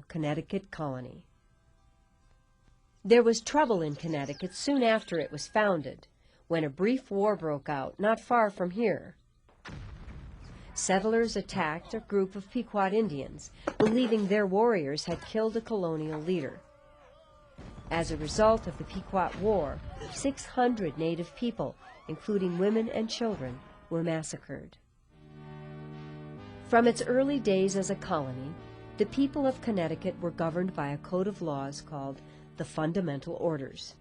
Connecticut colony. There was trouble in Connecticut soon after it was founded, when a brief war broke out not far from here. Settlers attacked a group of Pequot Indians, believing their warriors had killed a colonial leader. As a result of the Pequot War, 600 native people, including women and children, were massacred. From its early days as a colony, the people of Connecticut were governed by a code of laws called the Fundamental Orders,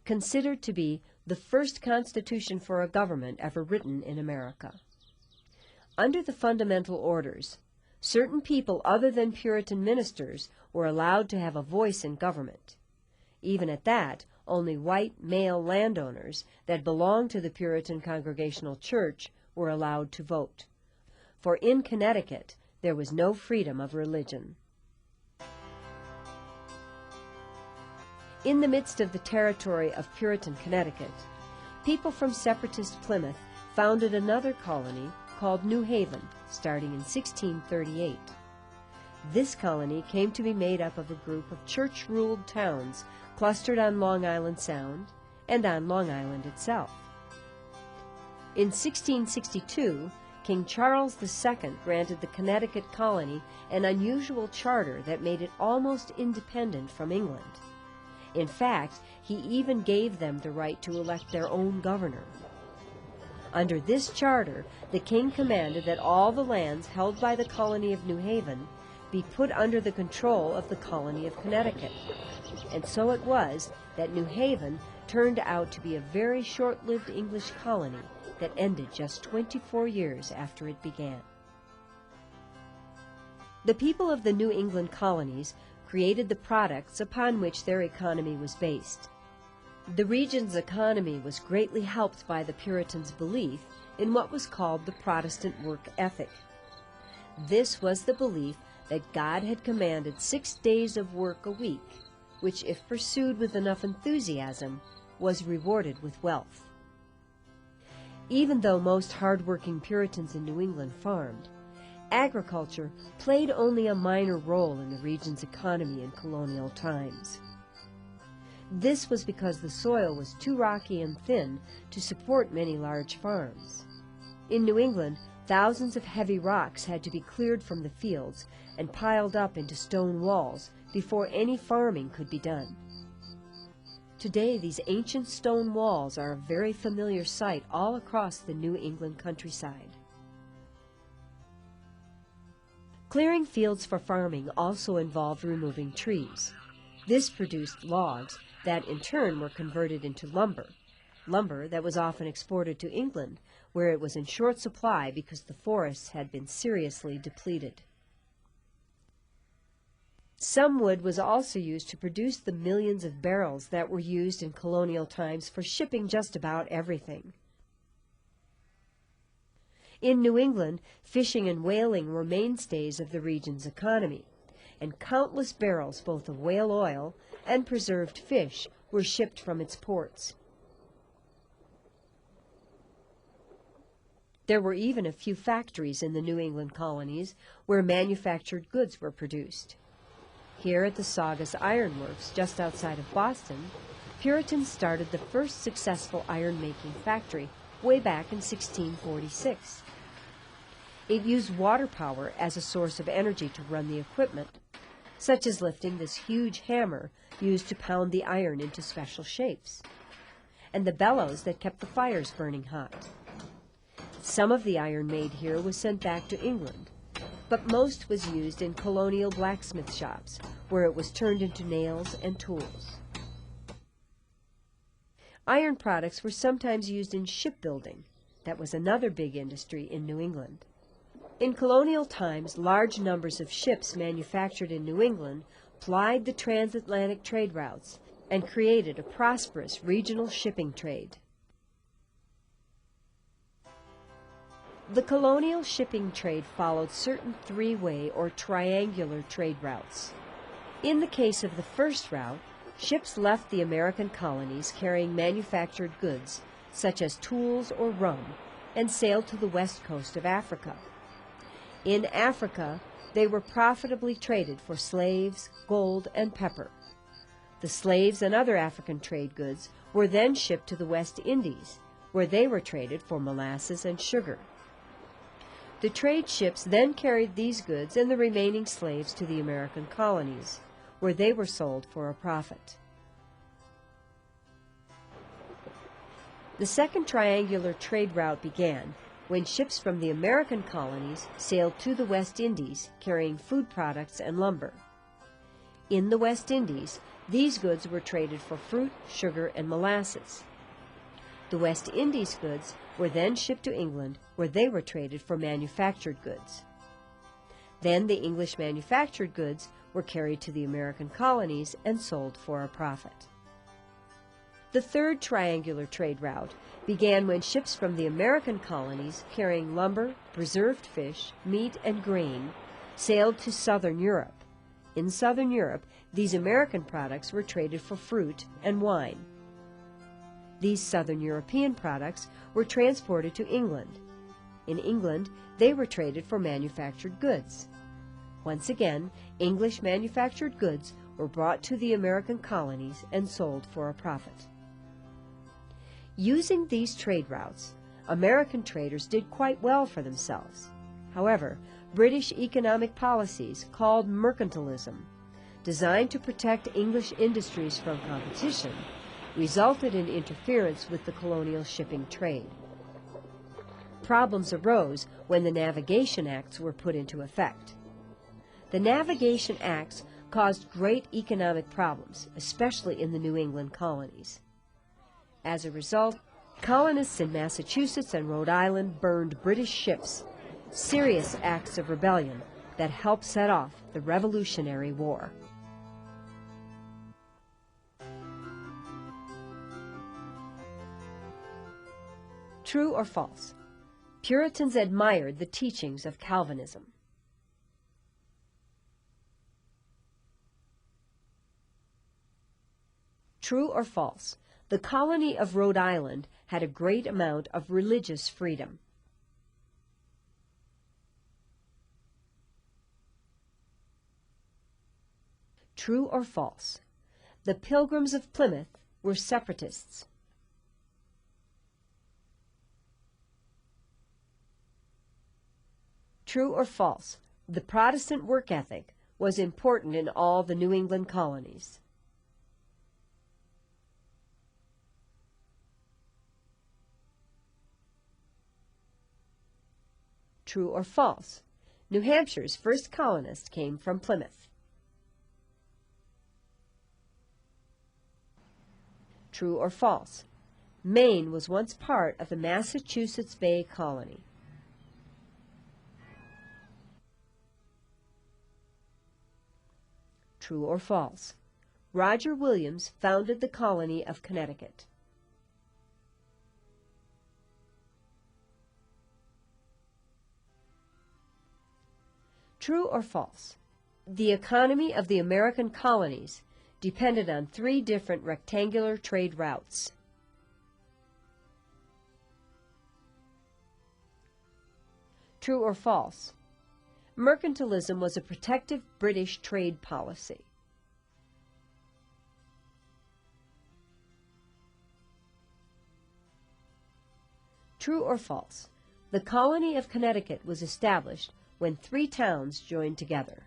considered to be the first constitution for a government ever written in America. Under the Fundamental Orders, certain people other than Puritan ministers were allowed to have a voice in government. Even at that, only white male landowners that belonged to the Puritan Congregational Church were allowed to vote. For in Connecticut, there was no freedom of religion. In the midst of the territory of Puritan Connecticut, people from separatist Plymouth founded another colony called New Haven, starting in 1638. This colony came to be made up of a group of church-ruled towns clustered on Long Island Sound and on Long Island itself. In 1662, King Charles II granted the Connecticut colony an unusual charter that made it almost independent from England. In fact, he even gave them the right to elect their own governor. Under this charter, the king commanded that all the lands held by the colony of New Haven be put under the control of the colony of Connecticut. And so it was that New Haven turned out to be a very short-lived English colony that ended just 24 years after it began. The people of the New England colonies created the products upon which their economy was based. The region's economy was greatly helped by the Puritans' belief in what was called the Protestant work ethic. This was the belief that God had commanded 6 days of work a week, which, if pursued with enough enthusiasm, was rewarded with wealth. Even though most hard-working Puritans in New England farmed, agriculture played only a minor role in the region's economy in colonial times. This was because the soil was too rocky and thin to support many large farms. In New England, thousands of heavy rocks had to be cleared from the fields and piled up into stone walls before any farming could be done. Today, these ancient stone walls are a very familiar sight all across the New England countryside. Clearing fields for farming also involved removing trees. This produced logs that in turn were converted into lumber that was often exported to England, where it was in short supply because the forests had been seriously depleted. Some wood was also used to produce the millions of barrels that were used in colonial times for shipping just about everything. In New England, fishing and whaling were mainstays of the region's economy, and countless barrels both of whale oil and preserved fish were shipped from its ports. There were even a few factories in the New England colonies where manufactured goods were produced. Here at the Saugus Iron Works, just outside of Boston, Puritans started the first successful iron-making factory way back in 1646. It used water power as a source of energy to run the equipment, such as lifting this huge hammer used to pound the iron into special shapes, and the bellows that kept the fires burning hot. Some of the iron made here was sent back to England, but most was used in colonial blacksmith shops, where it was turned into nails and tools. Iron products were sometimes used in shipbuilding. That was another big industry in New England. In colonial times, large numbers of ships manufactured in New England plied the transatlantic trade routes and created a prosperous regional shipping trade. The colonial shipping trade followed certain three-way or triangular trade routes. In the case of the first route, ships left the American colonies carrying manufactured goods, such as tools or rum, and sailed to the west coast of Africa. In Africa, they were profitably traded for slaves, gold, and pepper. The slaves and other African trade goods were then shipped to the West Indies, where they were traded for molasses and sugar. The trade ships then carried these goods and the remaining slaves to the American colonies, where they were sold for a profit. The second triangular trade route began when ships from the American colonies sailed to the West Indies carrying food products and lumber. In the West Indies, these goods were traded for fruit, sugar, and molasses. The West Indies goods were then shipped to England, where they were traded for manufactured goods. Then the English manufactured goods were carried to the American colonies and sold for a profit. The third triangular trade route began when ships from the American colonies carrying lumber, preserved fish, meat, and grain sailed to southern Europe. In southern Europe, these American products were traded for fruit and wine. These southern European products were transported to England. In England, they were traded for manufactured goods. Once again, English manufactured goods were brought to the American colonies and sold for a profit. Using these trade routes, American traders did quite well for themselves. However, British economic policies called mercantilism, designed to protect English industries from competition, resulted in interference with the colonial shipping trade. Problems arose when the Navigation Acts were put into effect. The Navigation Acts caused great economic problems, especially in the New England colonies. As a result, colonists in Massachusetts and Rhode Island burned British ships, serious acts of rebellion that helped set off the Revolutionary War. True or false? Puritans admired the teachings of Calvinism. True or false? The colony of Rhode Island had a great amount of religious freedom. True or false? The Pilgrims of Plymouth were separatists. True or false? The Protestant work ethic was important in all the New England colonies. True or false? New Hampshire's first colonists came from Plymouth. True or false? Maine was once part of the Massachusetts Bay Colony. True or false? Roger Williams founded the colony of Connecticut. True or false? The economy of the American colonies depended on 3 different rectangular trade routes. True or false? Mercantilism was a protective British trade policy. True or false? The colony of Connecticut was established when 3 towns joined together.